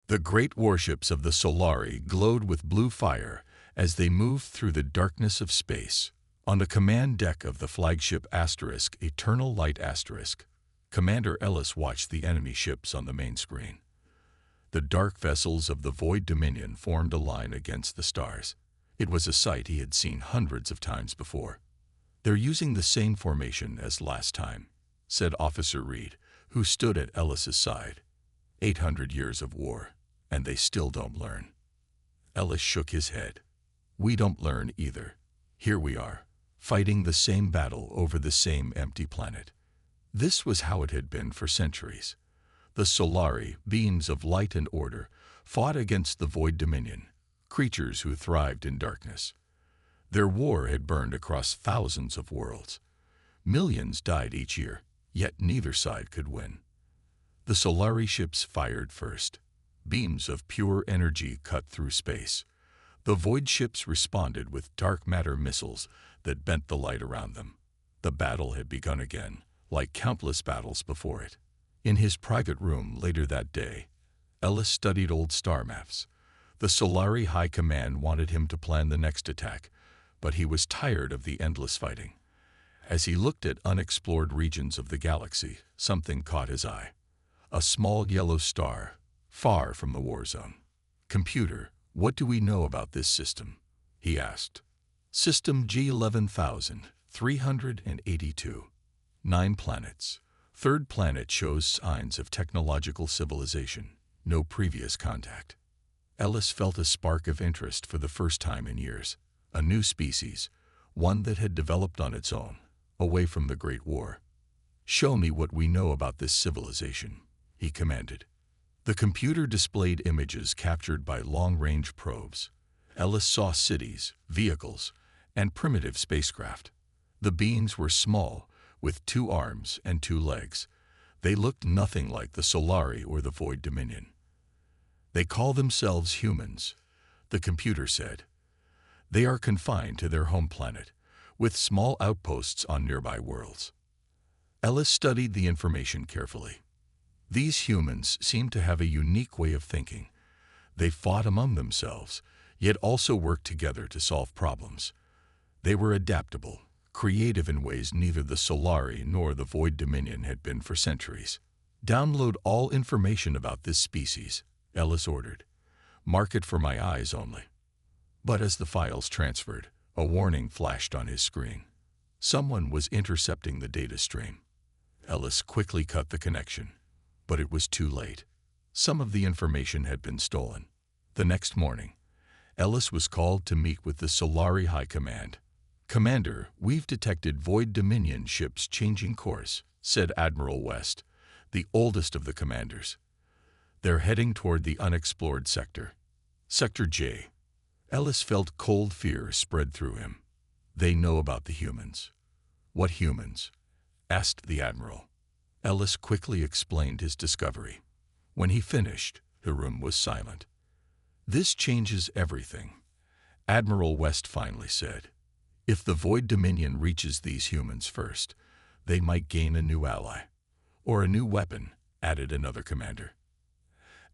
The great warships of the Solari glowed with blue fire as they moved through the darkness of space. On the command deck of the flagship Eternal Light Commander Ellis watched the enemy ships on the main screen. The dark vessels of the Void Dominion formed a line against the stars. It was a sight he had seen hundreds of times before. "They're using the same formation as last time," said Officer Reed, who stood at Ellis's side. 800 years of war, and they still don't learn." Ellis shook his head. "We don't learn either. Here we are, fighting the same battle over the same empty planet." This was how it had been for centuries. The Solari, beings of light and order, fought against the Void Dominion, creatures who thrived in darkness. Their war had burned across thousands of worlds. Millions died each year, yet neither side could win. The Solari ships fired first. Beams of pure energy cut through space. The Void ships responded with dark matter missiles that bent the light around them. The battle had begun again, like countless battles before it. In his private room later that day, Ellis studied old star maps. The Solari High Command wanted him to plan the next attack, but he was tired of the endless fighting. As he looked at unexplored regions of the galaxy, something caught his eye. A small yellow star, far from the war zone. "Computer, what do we know about this system?" he asked. "System G11382. 9 planets. Third planet shows signs of technological civilization. No previous contact." Ellis felt a spark of interest for the first time in years. A new species, one that had developed on its own, away from the Great War. "Show me what we know about this civilization," he commanded. The computer displayed images captured by long-range probes. Ellis saw cities, vehicles, and primitive spacecraft. The beings were small, with 2 arms and 2 legs. They looked nothing like the Solari or the Void Dominion. "They call themselves humans," the computer said. "They are confined to their home planet, with small outposts on nearby worlds." Ellis studied the information carefully. These humans seemed to have a unique way of thinking. They fought among themselves, yet also worked together to solve problems. They were adaptable, creative in ways neither the Solari nor the Void Dominion had been for centuries. "Download all information about this species," Ellis ordered. "Mark it for my eyes only." But as the files transferred, a warning flashed on his screen. Someone was intercepting the data stream. Ellis quickly cut the connection, but it was too late. Some of the information had been stolen. The next morning, Ellis was called to meet with the Solari High Command. "Commander, we've detected Void Dominion ships changing course," said Admiral West, the oldest of the commanders. "They're heading toward the unexplored sector. Sector J." Ellis felt cold fear spread through him. "They know about the humans." "What humans?" asked the Admiral. Ellis quickly explained his discovery. When he finished, the room was silent. "This changes everything," Admiral West finally said. "If the Void Dominion reaches these humans first, they might gain a new ally." "Or a new weapon," added another commander.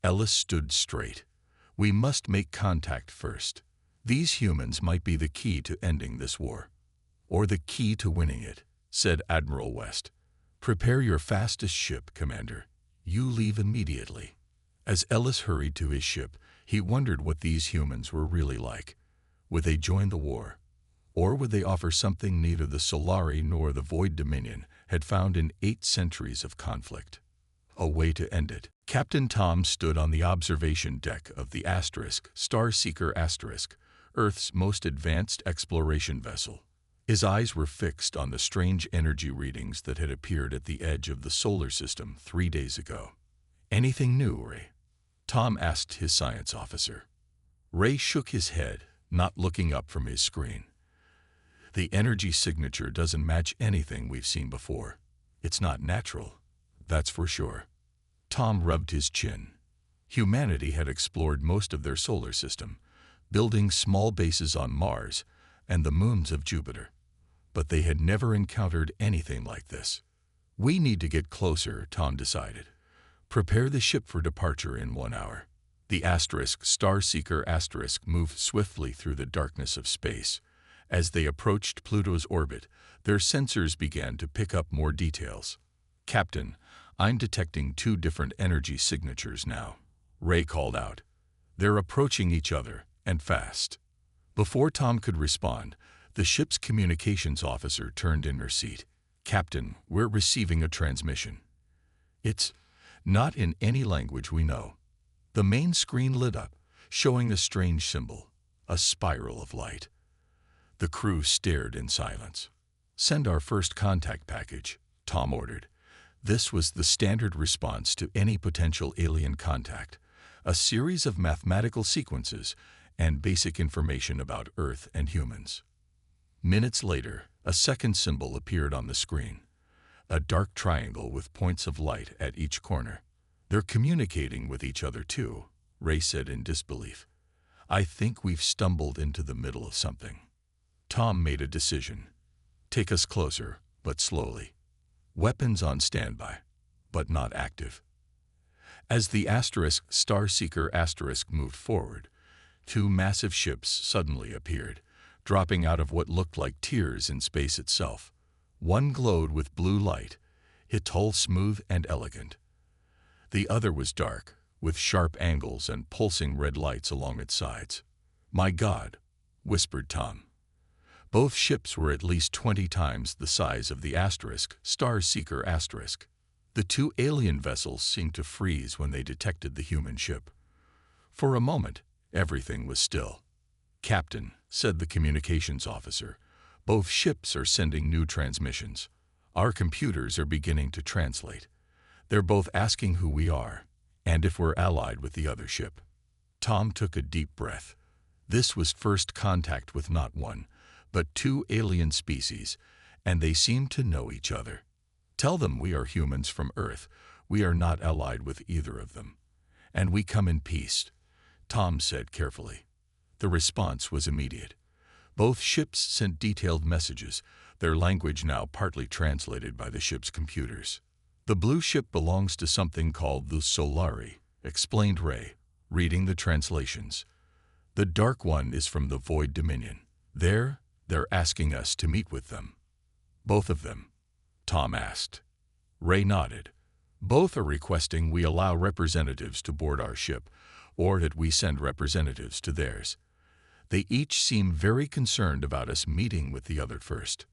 Ellis stood straight. "We must make contact first. These humans might be the key to ending this war." "Or the key to winning it," said Admiral West. "Prepare your fastest ship, Commander. You leave immediately." As Ellis hurried to his ship, he wondered what these humans were really like. Would they join the war? Or would they offer something neither the Solari nor the Void Dominion had found in 8 centuries of conflict? A way to end it. Captain Tom stood on the observation deck of the Starseeker Earth's most advanced exploration vessel. His eyes were fixed on the strange energy readings that had appeared at the edge of the solar system 3 days ago. "Anything new, Ray?" Tom asked his science officer. Ray shook his head, not looking up from his screen. "The energy signature doesn't match anything we've seen before. It's not natural, that's for sure." Tom rubbed his chin. Humanity had explored most of their solar system, building small bases on Mars and the moons of Jupiter. But they had never encountered anything like this. "We need to get closer," Tom decided. "Prepare the ship for departure in 1 hour." The Starseeker moved swiftly through the darkness of space. As they approached Pluto's orbit, their sensors began to pick up more details. "Captain, I'm detecting two different energy signatures now," Ray called out. "They're approaching each other, and fast." Before Tom could respond, the ship's communications officer turned in her seat. "Captain, we're receiving a transmission. It's not in any language we know." The main screen lit up, showing a strange symbol, a spiral of light. The crew stared in silence. "Send our first contact package," Tom ordered. This was the standard response to any potential alien contact, a series of mathematical sequences and basic information about Earth and humans. Minutes later, a second symbol appeared on the screen, a dark triangle with points of light at each corner. "They're communicating with each other too," Ray said in disbelief. "I think we've stumbled into the middle of something." Tom made a decision. "Take us closer, but slowly. Weapons on standby, but not active." As the Starseeker moved forward, two massive ships suddenly appeared, dropping out of what looked like tiers in space itself. One glowed with blue light, its hull smooth and elegant. The other was dark, with sharp angles and pulsing red lights along its sides. "My God," whispered Tom. Both ships were at least 20 times the size of the Starseeker. The two alien vessels seemed to freeze when they detected the human ship. For a moment, everything was still. "Captain," said the communications officer, "both ships are sending new transmissions. Our computers are beginning to translate. They're both asking who we are, and if we're allied with the other ship." Tom took a deep breath. This was first contact with not one, but two alien species, and they seemed to know each other. "Tell them we are humans from Earth. We are not allied with either of them. And we come in peace," Tom said carefully. The response was immediate. Both ships sent detailed messages, their language now partly translated by the ship's computers. "The blue ship belongs to something called the Solari," explained Ray, reading the translations. "The dark one is from the Void Dominion. They're asking us to meet with them." "Both of them?" Tom asked. Ray nodded. "Both are requesting we allow representatives to board our ship, or that we send representatives to theirs. They each seem very concerned about us meeting with the other first."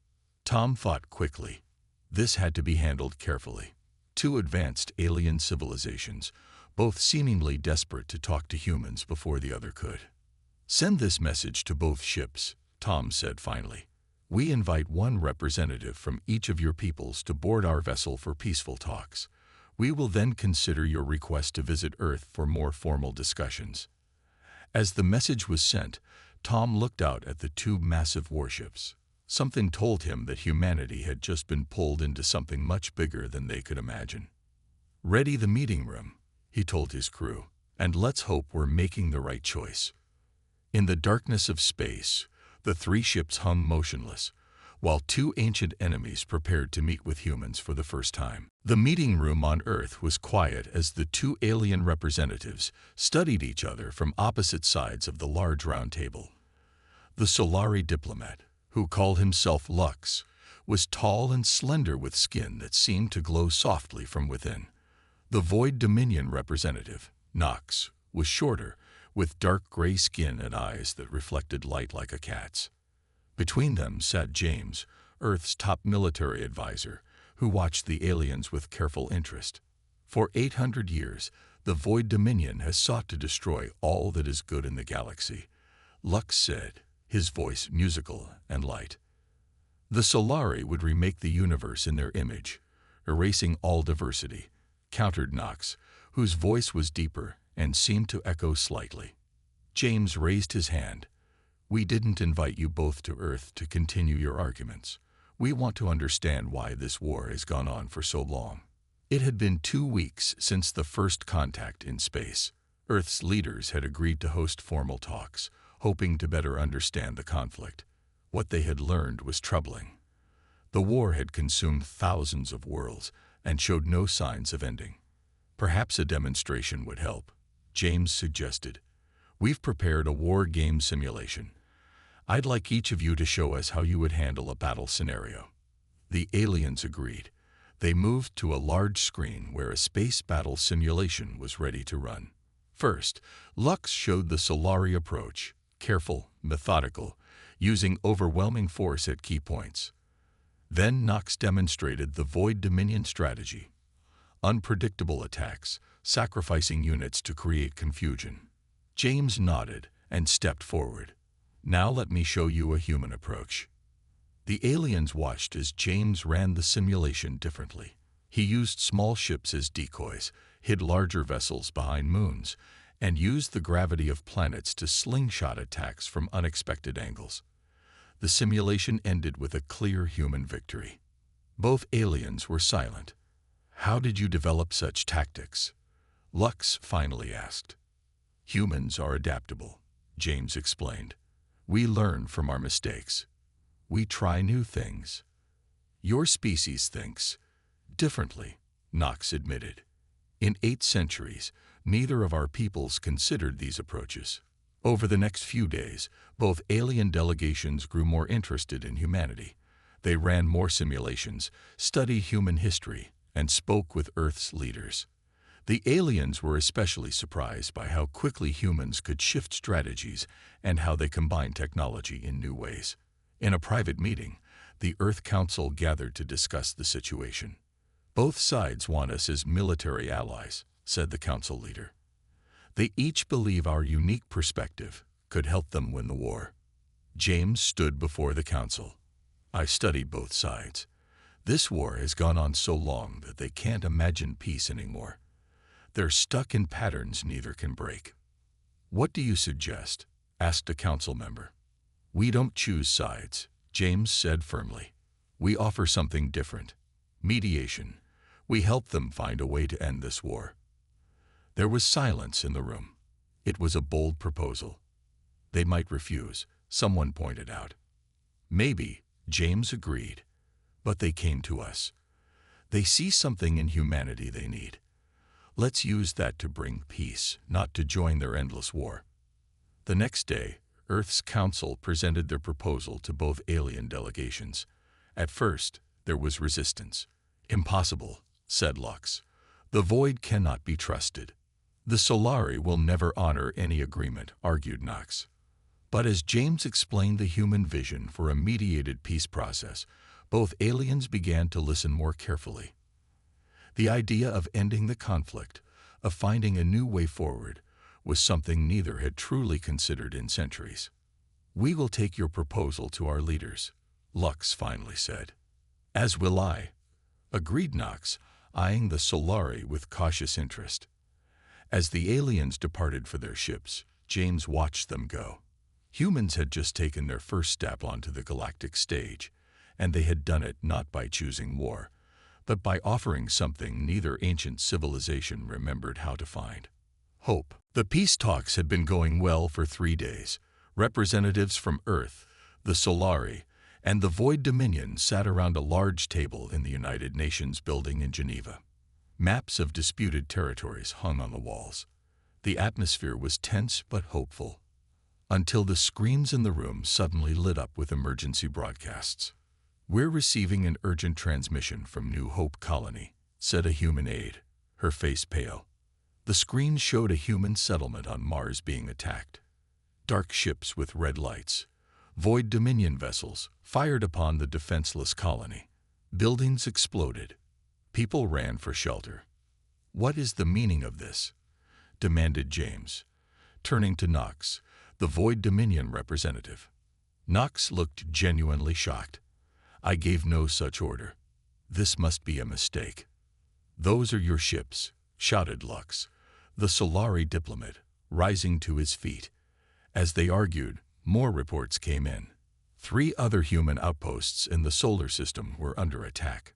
Tom thought quickly. This had to be handled carefully. Two advanced alien civilizations, both seemingly desperate to talk to humans before the other could. "Send this message to both ships," Tom said finally. "We invite one representative from each of your peoples to board our vessel for peaceful talks. We will then consider your request to visit Earth for more formal discussions." As the message was sent, Tom looked out at the two massive warships. Something told him that humanity had just been pulled into something much bigger than they could imagine. "Ready the meeting room," he told his crew, "and let's hope we're making the right choice." In the darkness of space, the three ships hung motionless, while two ancient enemies prepared to meet with humans for the first time. The meeting room on Earth was quiet as the two alien representatives studied each other from opposite sides of the large round table. The Solari diplomat, who called himself Lux, was tall and slender with skin that seemed to glow softly from within. The Void Dominion representative, Nox, was shorter, with dark gray skin and eyes that reflected light like a cat's. Between them sat James, Earth's top military advisor, who watched the aliens with careful interest. "For 800 years, the Void Dominion has sought to destroy all that is good in the galaxy," Lux said, his voice musical and light. "The Solari would remake the universe in their image, erasing all diversity," countered Nox, whose voice was deeper and seemed to echo slightly. James raised his hand. "We didn't invite you both to Earth to continue your arguments. We want to understand why this war has gone on for so long." It had been 2 weeks since the first contact in space. Earth's leaders had agreed to host formal talks, hoping to better understand the conflict. What they had learned was troubling. The war had consumed thousands of worlds and showed no signs of ending. Perhaps a demonstration would help. James suggested. "We've prepared a war game simulation. I'd like each of you to show us how you would handle a battle scenario." The aliens agreed. They moved to a large screen where a space battle simulation was ready to run. First, Lux showed the Solari approach, careful, methodical, using overwhelming force at key points. Then Nox demonstrated the Void Dominion strategy, unpredictable attacks, sacrificing units to create confusion. James nodded and stepped forward. "Now let me show you a human approach." The aliens watched as James ran the simulation differently. He used small ships as decoys, hid larger vessels behind moons, and used the gravity of planets to slingshot attacks from unexpected angles. The simulation ended with a clear human victory. Both aliens were silent. "How did you develop such tactics?" Lux finally asked. "Humans are adaptable," James explained. "We learn from our mistakes. We try new things." "Your species thinks differently," Nox admitted. "In 8 centuries, neither of our peoples considered these approaches." Over the next few days, both alien delegations grew more interested in humanity. They ran more simulations, studied human history, and spoke with Earth's leaders. The aliens were especially surprised by how quickly humans could shift strategies and how they combined technology in new ways. In a private meeting, the Earth Council gathered to discuss the situation. "Both sides want us as military allies," said the council leader. "They each believe our unique perspective could help them win the war." James stood before the council. "I studied both sides. This war has gone on so long that they can't imagine peace anymore. They're stuck in patterns neither can break." "What do you suggest?" asked a council member. "We don't choose sides," James said firmly. "We offer something different. Mediation. We help them find a way to end this war." There was silence in the room. It was a bold proposal. "They might refuse," someone pointed out. "Maybe," James agreed. "But they came to us. They see something in humanity they need. Let's use that to bring peace, not to join their endless war." The next day, Earth's council presented their proposal to both alien delegations. At first, there was resistance. "Impossible," said Lux. "The Void cannot be trusted." "The Solari will never honor any agreement," argued Nox. But as James explained the human vision for a mediated peace process, both aliens began to listen more carefully. The idea of ending the conflict, of finding a new way forward, was something neither had truly considered in centuries. "We will take your proposal to our leaders," Lux finally said. "As will I," agreed Nox, eyeing the Solari with cautious interest. As the aliens departed for their ships, James watched them go. Humans had just taken their first step onto the galactic stage, and they had done it not by choosing war, but by offering something neither ancient civilization remembered how to find: hope. The peace talks had been going well for 3 days. Representatives from Earth, the Solari, and the Void Dominion sat around a large table in the United Nations building in Geneva. Maps of disputed territories hung on the walls. The atmosphere was tense but hopeful, until the screens in the room suddenly lit up with emergency broadcasts. "We're receiving an urgent transmission from New Hope Colony," said a human aide, her face pale. The screen showed a human settlement on Mars being attacked. Dark ships with red lights, Void Dominion vessels, fired upon the defenseless colony. Buildings exploded. People ran for shelter. "What is the meaning of this?" demanded James, turning to Nox, the Void Dominion representative. Nox looked genuinely shocked. "I gave no such order. This must be a mistake." "Those are your ships," shouted Lux, the Solari diplomat, rising to his feet. As they argued, more reports came in. 3 other human outposts in the solar system were under attack.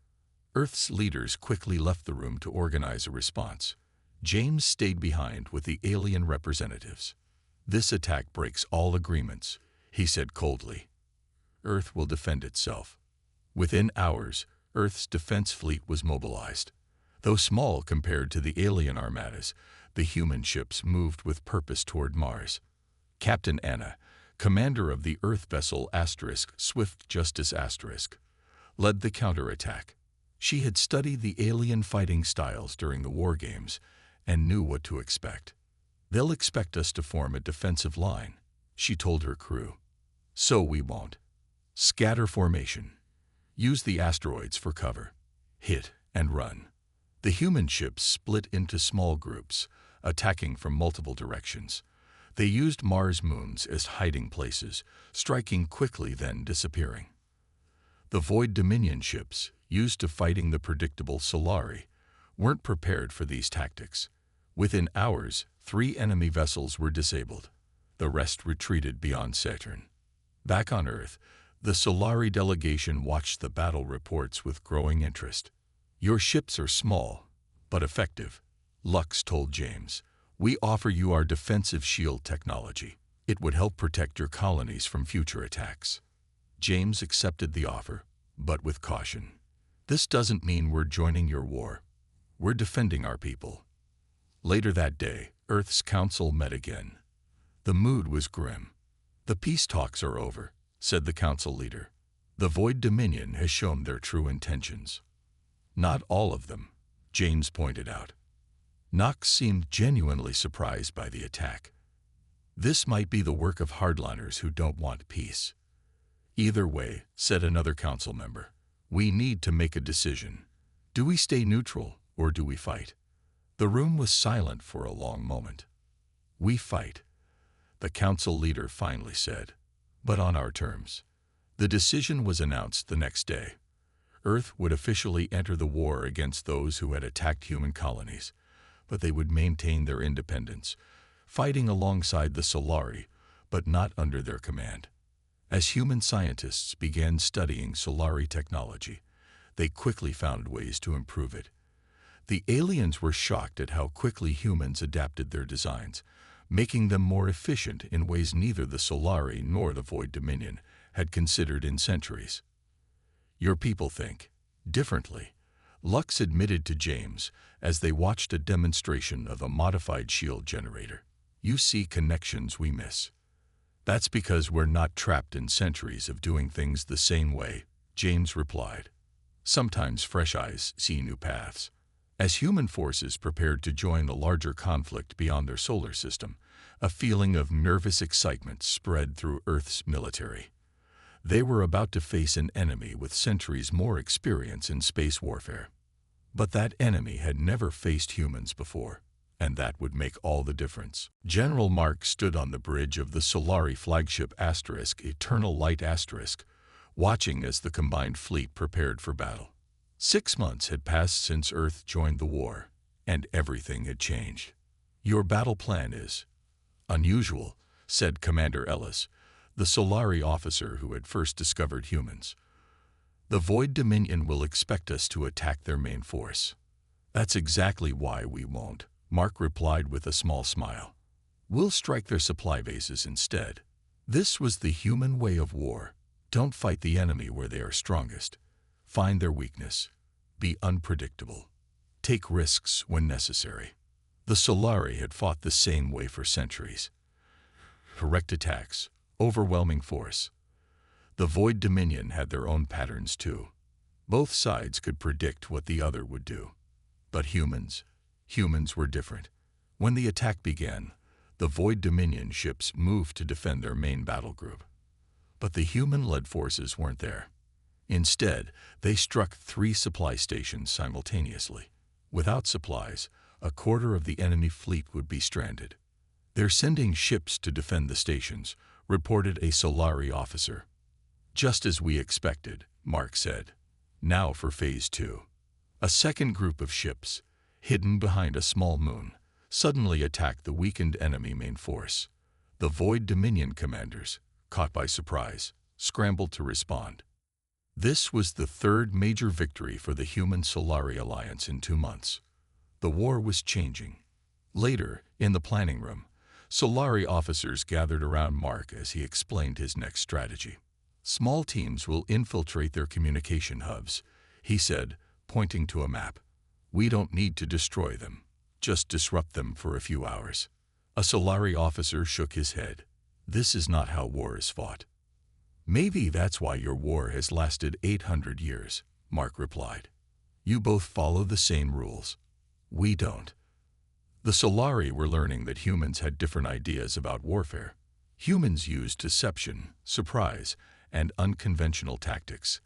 Earth's leaders quickly left the room to organize a response. James stayed behind with the alien representatives. "This attack breaks all agreements," he said coldly. "Earth will defend itself." Within hours, Earth's defense fleet was mobilized. Though small compared to the alien armadas, The human ships moved with purpose toward Mars. Captain Anna, commander of the Earth vessel Swift Justice led the counterattack. She had studied the alien fighting styles during the war games and knew what to expect. "They'll expect us to form a defensive line," she told her crew. "So we won't. Scatter formation. Use the asteroids for cover. Hit and run." The human ships split into small groups, attacking from multiple directions. They used Mars moons as hiding places, striking quickly then disappearing. The Void Dominion ships, used to fighting the predictable Solari, weren't prepared for these tactics. Within hours, 3 enemy vessels were disabled. The rest retreated beyond Saturn. Back on Earth, the Solari delegation watched the battle reports with growing interest. "Your ships are small, but effective," Lux told James. "We offer you our defensive shield technology. It would help protect your colonies from future attacks." James accepted the offer, but with caution. "This doesn't mean we're joining your war. We're defending our people." Later that day, Earth's council met again. The mood was grim. "The peace talks are over," said the council leader. "The Void Dominion has shown their true intentions." "Not all of them," James pointed out. Knox seemed genuinely surprised by the attack. "This might be the work of hardliners who don't want peace." "Either way," said another council member, "we need to make a decision. Do we stay neutral or do we fight?" The room was silent for a long moment. "We fight," the council leader finally said, "but on our terms." The decision was announced the next day. Earth would officially enter the war against those who had attacked human colonies, but they would maintain their independence, fighting alongside the Solari, but not under their command. As human scientists began studying Solari technology, they quickly found ways to improve it. The aliens were shocked at how quickly humans adapted their designs, making them more efficient in ways neither the Solari nor the Void Dominion had considered in centuries. "Your people think differently," Lux admitted to James as they watched a demonstration of a modified shield generator. "You see connections we miss." "That's because we're not trapped in centuries of doing things the same way," James replied. "Sometimes fresh eyes see new paths." As human forces prepared to join the larger conflict beyond their solar system, a feeling of nervous excitement spread through Earth's military. They were about to face an enemy with centuries more experience in space warfare. But that enemy had never faced humans before, and that would make all the difference. General Mark stood on the bridge of the Solari flagship Eternal Light watching as the combined fleet prepared for battle. 6 months had passed since Earth joined the war, and everything had changed. "Your battle plan is unusual," said Commander Ellis, the Solari officer who had first discovered humans. "The Void Dominion will expect us to attack their main force." "That's exactly why we won't," Mark replied with a small smile. "We'll strike their supply bases instead." This was the human way of war. Don't fight the enemy where they are strongest. Find their weakness. Be unpredictable. Take risks when necessary. The Solari had fought the same way for centuries. Direct attacks, overwhelming force. The Void Dominion had their own patterns too. Both sides could predict what the other would do. But humans were different. When the attack began, the Void Dominion ships moved to defend their main battle group. But the human-led forces weren't there. Instead, they struck 3 supply stations simultaneously. Without supplies, a quarter of the enemy fleet would be stranded. "They're sending ships to defend the stations," reported a Solari officer. "Just as we expected," Mark said. "Now for Phase 2. A second group of ships, hidden behind a small moon, suddenly attacked the weakened enemy main force. The Void Dominion commanders, caught by surprise, scrambled to respond. This was the 3rd major victory for the human Solari alliance in 2 months. The war was changing. Later, in the planning room, Solari officers gathered around Mark as he explained his next strategy. "Small teams will infiltrate their communication hubs," he said, pointing to a map. "We don't need to destroy them. Just disrupt them for a few hours. A Solari officer shook his head. This is not how war is fought. Maybe that's why your war has lasted 800 years, Mark replied. You both follow the same rules. We don't. The Solari were learning that humans had different ideas about warfare. Humans used deception, surprise, and unconventional tactics.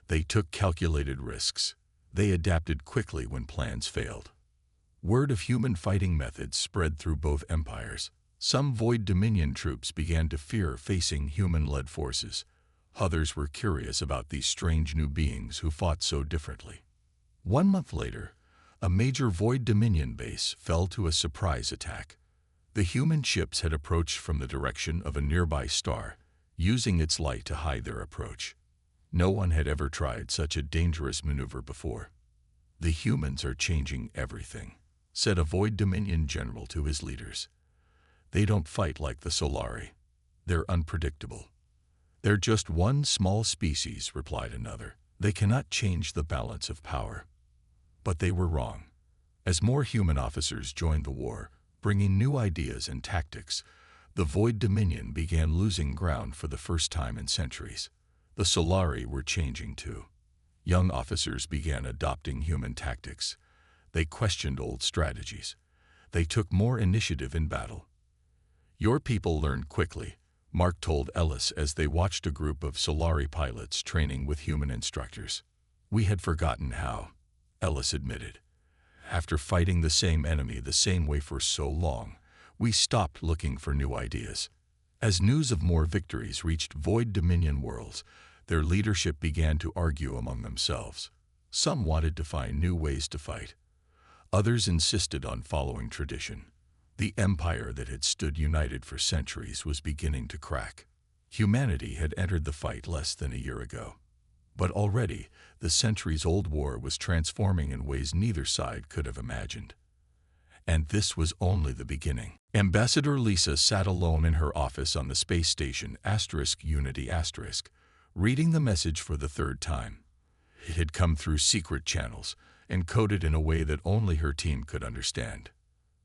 They took calculated risks. They adapted quickly when plans failed. Word of human fighting methods spread through both empires. Some Void Dominion troops began to fear facing human-led forces. Others were curious about these strange new beings who fought so differently. 1 month later, a major Void Dominion base fell to a surprise attack. The human ships had approached from the direction of a nearby star, using its light to hide their approach. No one had ever tried such a dangerous maneuver before. The humans are changing everything, said a Void Dominion general to his leaders. They don't fight like the Solari. They're unpredictable. They're just one small species, replied another. They cannot change the balance of power. But they were wrong. As more human officers joined the war, bringing new ideas and tactics, the Void Dominion began losing ground for the first time in centuries. The Solari were changing too. Young officers began adopting human tactics. They questioned old strategies. They took more initiative in battle. Your people learned quickly, Mark told Ellis as they watched a group of Solari pilots training with human instructors. We had forgotten how, Ellis admitted. After fighting the same enemy the same way for so long, we stopped looking for new ideas. As news of more victories reached Void Dominion worlds, their leadership began to argue among themselves. Some wanted to find new ways to fight. Others insisted on following tradition. The empire that had stood united for centuries was beginning to crack. Humanity had entered the fight less than a year ago. But already, the centuries-old war was transforming in ways neither side could have imagined. And this was only the beginning. Ambassador Lisa sat alone in her office on the space station Unity *, reading the message for the third time. It had come through secret channels, encoded in a way that only her team could understand.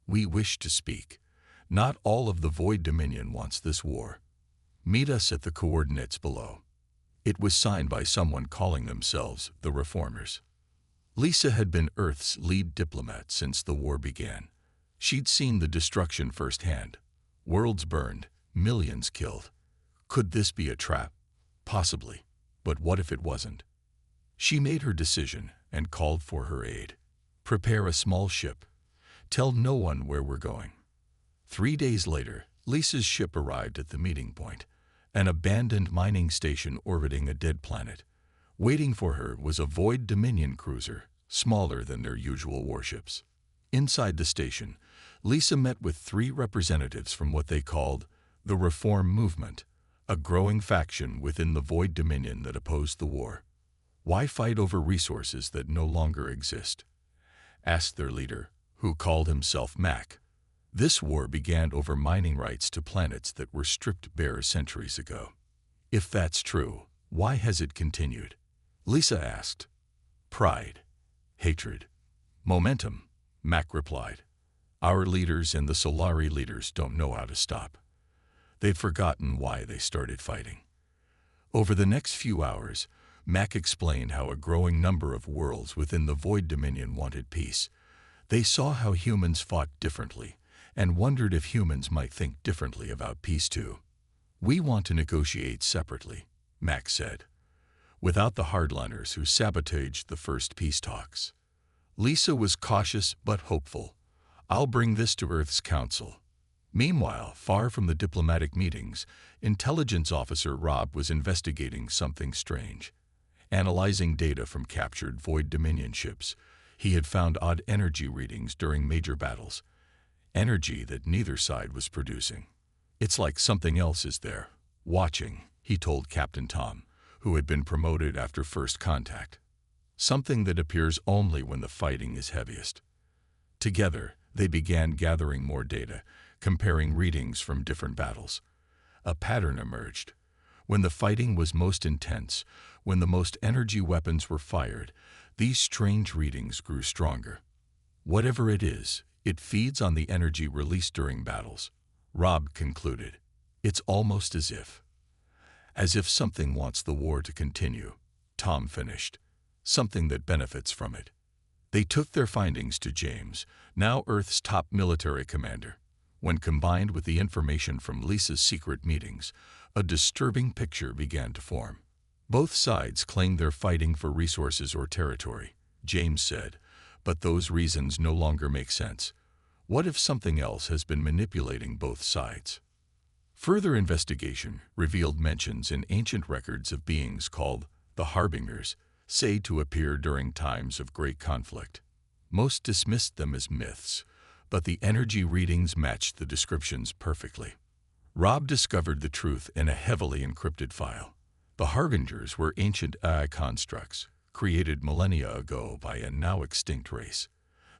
We wish to speak. Not all of the Void Dominion wants this war. Meet us at the coordinates below. It was signed by someone calling themselves the Reformers. Lisa had been Earth's lead diplomat since the war began. She'd seen the destruction firsthand. Worlds burned, millions killed. Could this be a trap? Possibly. But what if it wasn't? She made her decision and called for her aid. Prepare a small ship. Tell no one where we're going. 3 days later, Lisa's ship arrived at the meeting point, an abandoned mining station orbiting a dead planet. Waiting for her was a Void Dominion cruiser, smaller than their usual warships. Inside the station, Lisa met with 3 representatives from what they called the Reform Movement, a growing faction within the Void Dominion that opposed the war. Why fight over resources that no longer exist? Asked their leader, who called himself Mac. This war began over mining rights to planets that were stripped bare centuries ago. If that's true, why has it continued? Lisa asked. Pride. Hatred. Momentum, Mac replied. Our leaders and the Solari leaders don't know how to stop. They've forgotten why they started fighting. Over the next few hours, Mac explained how a growing number of worlds within the Void Dominion wanted peace. They saw how humans fought differently and wondered if humans might think differently about peace too. We want to negotiate separately, Mac said, without the hardliners who sabotaged the first peace talks. Lisa was cautious but hopeful. I'll bring this to Earth's Council. Meanwhile, far from the diplomatic meetings, Intelligence Officer Rob was investigating something strange. Analyzing data from captured Void Dominion ships, he had found odd energy readings during major battles. Energy that neither side was producing. It's like something else is there, watching, he told Captain Tom, who had been promoted after first contact. Something that appears only when the fighting is heaviest. Together, they began gathering more data, comparing readings from different battles. A pattern emerged. When the fighting was most intense, when the most energy weapons were fired, these strange readings grew stronger. Whatever it is, It feeds on the energy released during battles, Rob concluded. It's almost as if something wants the war to continue, Tom finished. Something that benefits from it. They took their findings to James, now Earth's top military commander. When combined with the information from Lisa's secret meetings, a disturbing picture began to form. Both sides claim they're fighting for resources or territory, James said, but those reasons no longer make sense. What if something else has been manipulating both sides? Further investigation revealed mentions in ancient records of beings called the Harbingers, said to appear during times of great conflict. Most dismissed them as myths, but the energy readings matched the descriptions perfectly. Rob discovered the truth in a heavily encrypted file. The Harbingers were ancient AI constructs, created millennia ago by a now extinct race.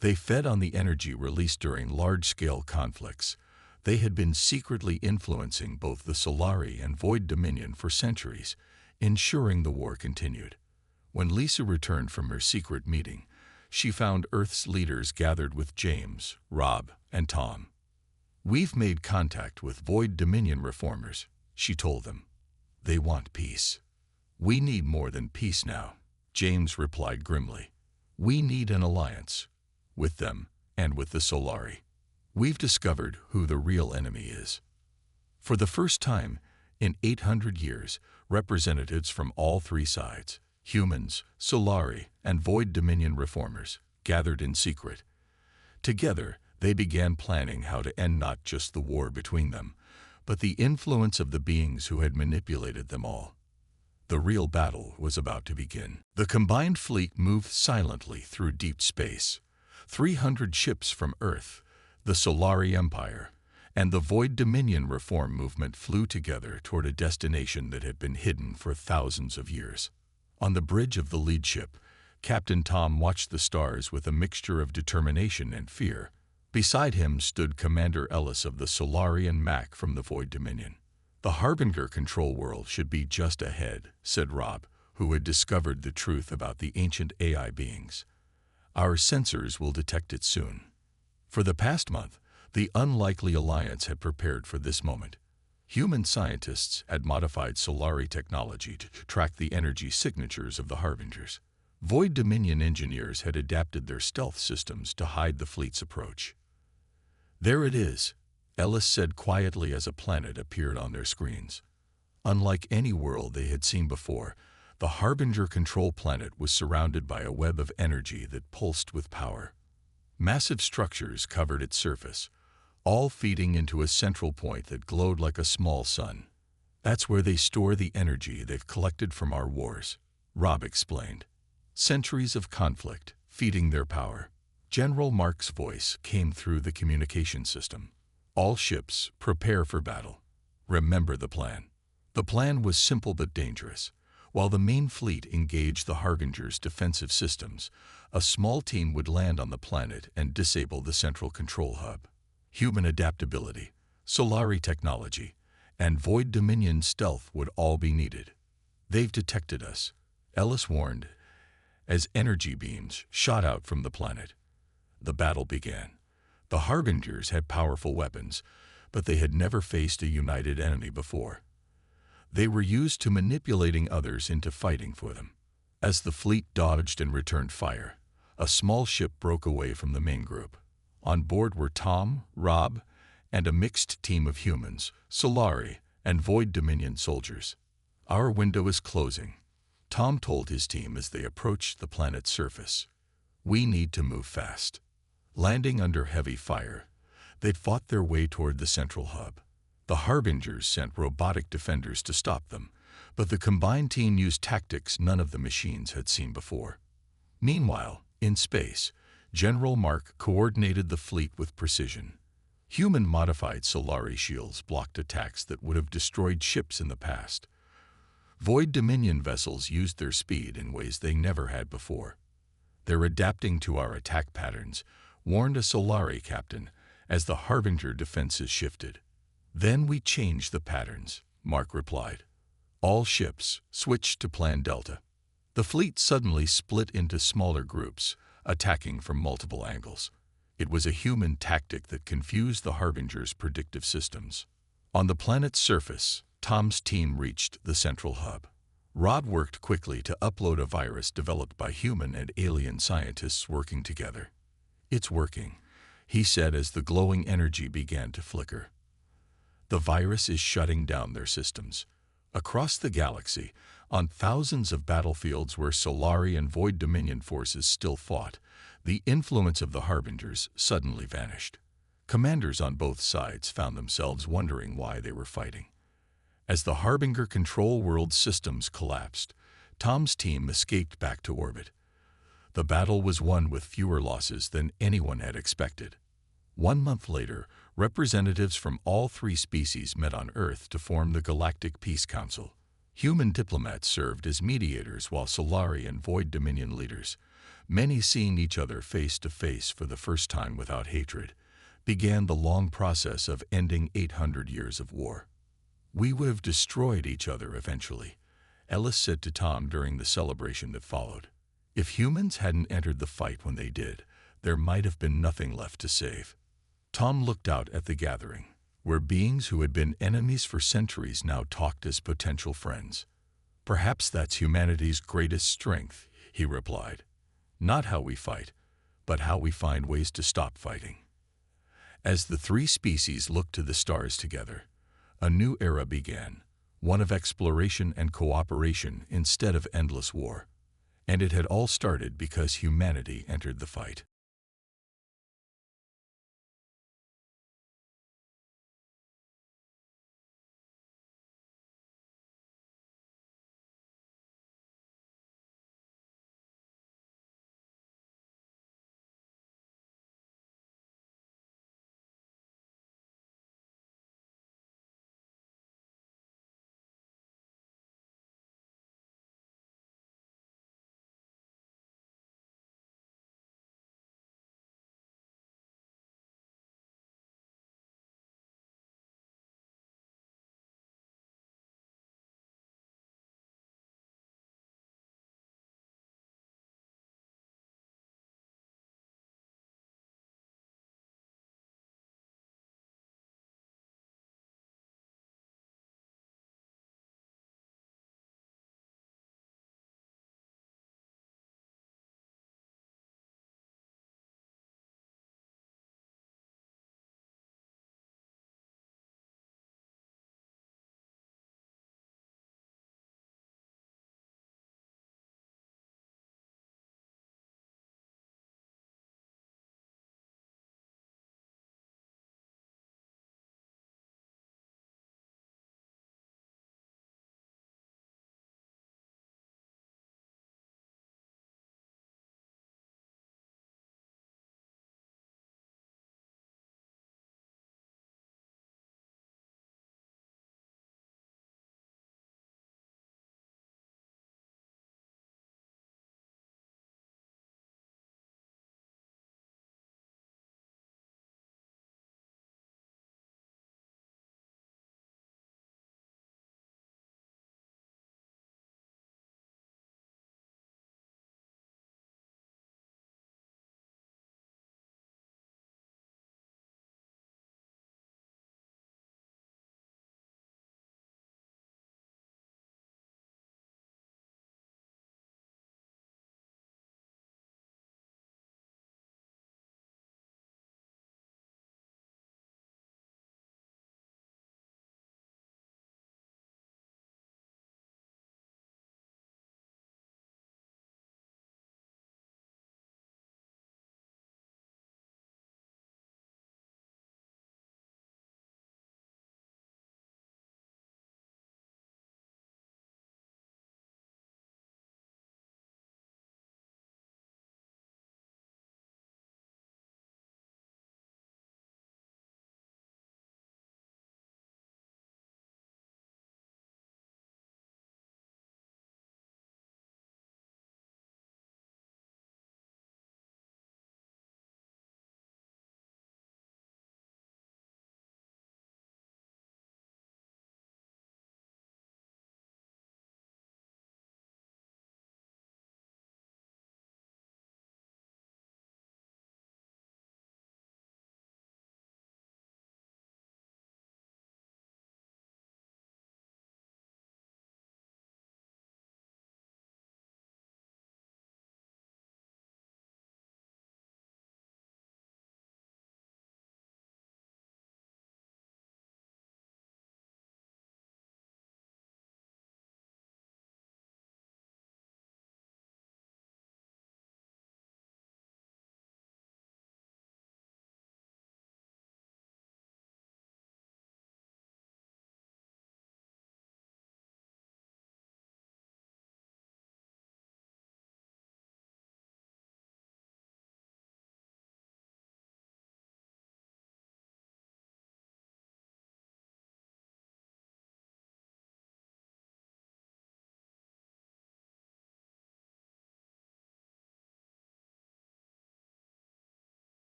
They fed on the energy released during large-scale conflicts. They had been secretly influencing both the Solari and Void Dominion for centuries, ensuring the war continued. When Lisa returned from her secret meeting, she found Earth's leaders gathered with James, Rob, and Tom. "We've made contact with Void Dominion reformers," she told them. "They want peace." "We need more than peace now," James replied grimly. "We need an alliance, with them and with the Solari. We've discovered who the real enemy is." For the first time in 800 years, representatives from all three sides, humans, Solari, and Void Dominion reformers, gathered in secret. Together, they began planning how to end not just the war between them, but the influence of the beings who had manipulated them all. The real battle was about to begin. The combined fleet moved silently through deep space. 300 ships from Earth, the Solari Empire, and the Void Dominion reform movement flew together toward a destination that had been hidden for thousands of years. On the bridge of the lead ship, Captain Tom watched the stars with a mixture of determination and fear. Beside him stood Commander Ellis of the Solari and Mac from the Void Dominion. "The Harbinger control world should be just ahead," said Rob, who had discovered the truth about the ancient AI beings. "Our sensors will detect it soon." For the past month, the unlikely alliance had prepared for this moment. Human scientists had modified Solari technology to track the energy signatures of the Harbingers. Void Dominion engineers had adapted their stealth systems to hide the fleet's approach. "There it is," Ellis said quietly as a planet appeared on their screens. Unlike any world they had seen before, the Harbinger control planet was surrounded by a web of energy that pulsed with power. Massive structures covered its surface, all feeding into a central point that glowed like a small sun. "That's where they store the energy they've collected from our wars," Rob explained. "Centuries of conflict, feeding their power." General Mark's voice came through the communication system. "All ships, prepare for battle. Remember the plan." The plan was simple but dangerous. While the main fleet engaged the Harbinger's defensive systems, a small team would land on the planet and disable the central control hub. Human adaptability, Solari technology, and Void Dominion stealth would all be needed. "They've detected us," Ellis warned, as energy beams shot out from the planet. The battle began. The Harbingers had powerful weapons, but they had never faced a united enemy before. They were used to manipulating others into fighting for them. As the fleet dodged and returned fire, a small ship broke away from the main group. On board were Tom, Rob, and a mixed team of humans, Solari, and Void Dominion soldiers. "Our window is closing," Tom told his team as they approached the planet's surface. "We need to move fast." Landing under heavy fire, they'd fought their way toward the central hub. The Harbingers sent robotic defenders to stop them, but the combined team used tactics none of the machines had seen before. Meanwhile, in space, General Mark coordinated the fleet with precision. Human-modified Solari shields blocked attacks that would have destroyed ships in the past. Void Dominion vessels used their speed in ways they never had before. "They're adapting to our attack patterns," warned a Solari captain as the Harbinger defenses shifted. "Then we changed the patterns," Mark replied. All ships switched to Plan Delta. The fleet suddenly split into smaller groups, attacking from multiple angles. It was a human tactic that confused the Harbinger's predictive systems. On the planet's surface, Tom's team reached the central hub. Rod worked quickly to upload a virus developed by human and alien scientists working together. "It's working," he said as the glowing energy began to flicker. "The virus is shutting down their systems." Across the galaxy, on thousands of battlefields where Solari and Void Dominion forces still fought, the influence of the Harbingers suddenly vanished. Commanders on both sides found themselves wondering why they were fighting. As the Harbinger control world systems collapsed, Tom's team escaped back to orbit. The battle was won with fewer losses than anyone had expected. 1 month later, representatives from all 3 species met on Earth to form the Galactic Peace Council. Human diplomats served as mediators while Solari and Void Dominion leaders, many seeing each other face to face for the first time without hatred, began the long process of ending 800 years of war. "We would have destroyed each other eventually," Ellis said to Tom during the celebration that followed. "If humans hadn't entered the fight when they did, there might have been nothing left to save." Tom looked out at the gathering, where beings who had been enemies for centuries now talked as potential friends. "Perhaps that's humanity's greatest strength," he replied. "Not how we fight, but how we find ways to stop fighting." As the 3 species looked to the stars together, a new era began, one of exploration and cooperation instead of endless war. And it had all started because humanity entered the fight.